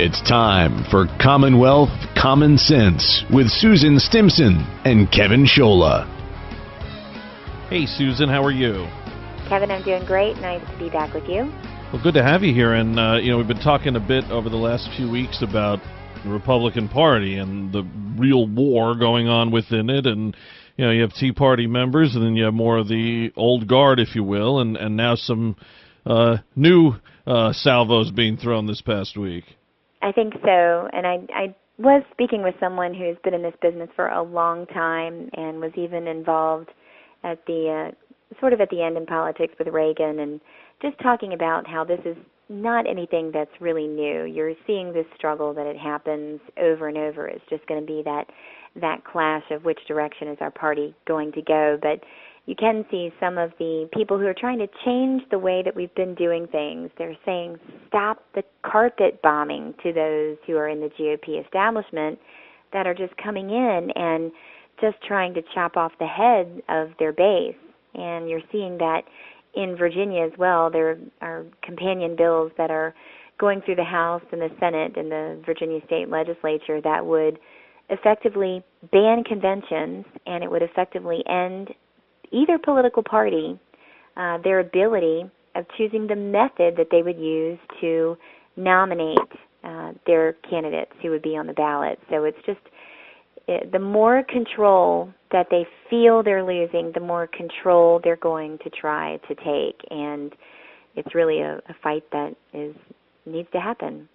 It's time for Commonwealth Common Sense with Susan Stimpson and Kevin Scholla. Hey, Susan, how are you? Kevin, I'm doing great. Nice to be back with you. Well, good to have you here. And, we've been talking a bit over the last few weeks about the Republican Party and the real war going on within it. And, you have Tea Party members, and then you have more of the old guard, if you will, and now some new salvos being thrown this past week. I think so. And I was speaking with someone who's been in this business for a long time and was even involved at the sort of at the end in politics with Reagan, and just talking about how this is not anything that's really new. You're seeing this struggle that it happens over and over. It's just going to be that clash of which direction is our party going to go. But you can see some of the people who are trying to change the way that we've been doing things. They're saying stop the carpet bombing to those who are in the GOP establishment that are just coming in and just trying to chop off the head of their base. And you're seeing that in Virginia as well. There are companion bills that are going through the House and the Senate and the Virginia State Legislature that would effectively ban conventions, and it would effectively end either political party their ability of choosing the method that they would use to nominate their candidates who would be on the ballot. So it's just the more control that they feel they're losing, the more control they're going to try to take. And it's really a fight that needs to happen.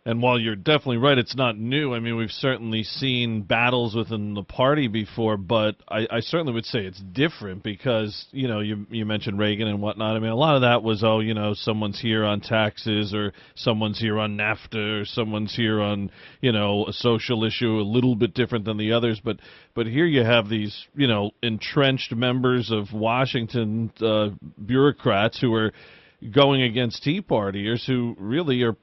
And while you're definitely right, it's not new. I mean, we've certainly seen battles within the party before, but I certainly would say it's different because, you mentioned Reagan and whatnot. I mean, a lot of that was, someone's here on taxes, or someone's here on NAFTA, or someone's here on, a social issue a little bit different than the others. But here you have these, entrenched members of Washington bureaucrats who are going against Tea Partiers who really are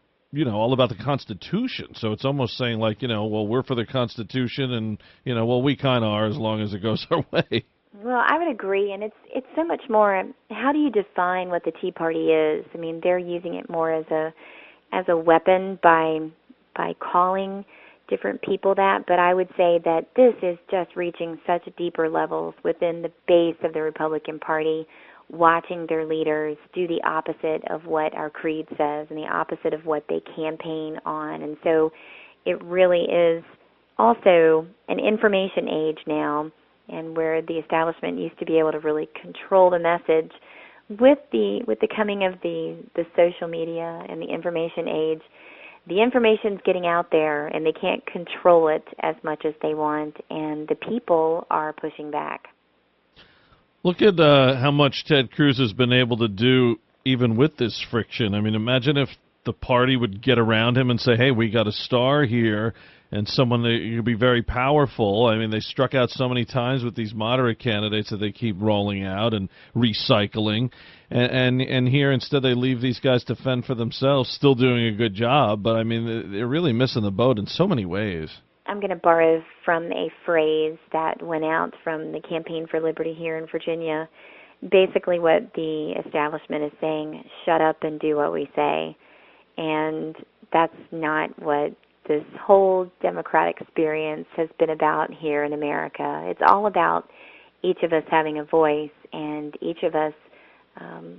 all about the Constitution. So it's almost saying like, well, we're for the Constitution and, well, we kind of are as long as it goes our way. Well, I would agree, and it's so much more, how do you define what the Tea Party is? I mean, they're using it more as a weapon by calling different people that, but I would say that this is just reaching such deeper levels within the base of the Republican Party, watching their leaders do the opposite of what our creed says and the opposite of what they campaign on. And so it really is also an information age now, and where the establishment used to be able to really control the message, with the coming of the social media and the information age, the information's getting out there and they can't control it as much as they want, and the people are pushing back. Look at how much Ted Cruz has been able to do even with this friction. I mean, imagine if the party would get around him and say, hey, we got a star here and someone that could be very powerful. I mean, they struck out so many times with these moderate candidates that they keep rolling out and recycling. And here, instead, they leave these guys to fend for themselves, still doing a good job. But, I mean, they're really missing the boat in so many ways. I'm going to borrow from a phrase that went out from the Campaign for Liberty here in Virginia. Basically what the establishment is saying, shut up and do what we say. And that's not what this whole democratic experience has been about here in America. It's all about each of us having a voice, and each of us,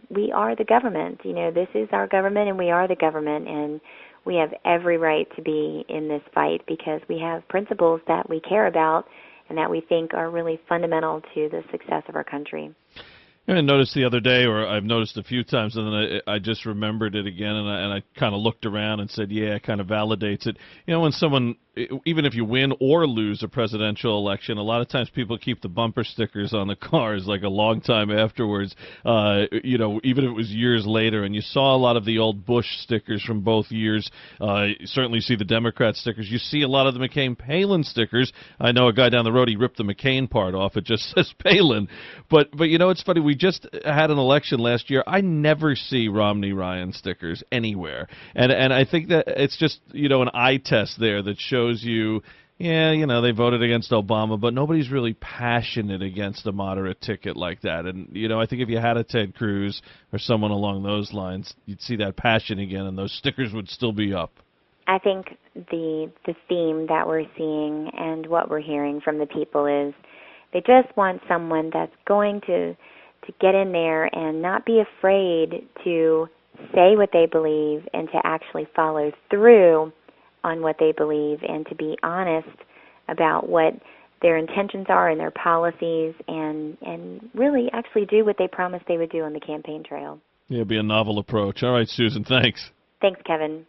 we are the government. This is our government, and we are the government, and we have every right to be in this fight because we have principles that we care about and that we think are really fundamental to the success of our country. I noticed the other day, or I've noticed a few times, and then I just remembered it again, and I kind of looked around and said, yeah, it kind of validates it. When someone, even if you win or lose a presidential election, a lot of times people keep the bumper stickers on the cars like a long time afterwards, even if it was years later. And you saw a lot of the old Bush stickers from both years. You certainly see the Democrat stickers. You see a lot of the McCain-Palin stickers. I know a guy down the road, he ripped the McCain part off. It just says Palin. But it's funny, we just had an election last year. I never see Romney-Ryan stickers anywhere. And I think that it's just, an eye test there that shows you, they voted against Obama, but nobody's really passionate against a moderate ticket like that. And, I think if you had a Ted Cruz or someone along those lines, you'd see that passion again, and those stickers would still be up. I think the theme that we're seeing and what we're hearing from the people is they just want someone that's going to get in there and not be afraid to say what they believe and to actually follow through on what they believe and to be honest about what their intentions are and their policies and really actually do what they promised they would do on the campaign trail. Yeah, it'd be a novel approach. All right, Susan, thanks. Thanks, Kevin.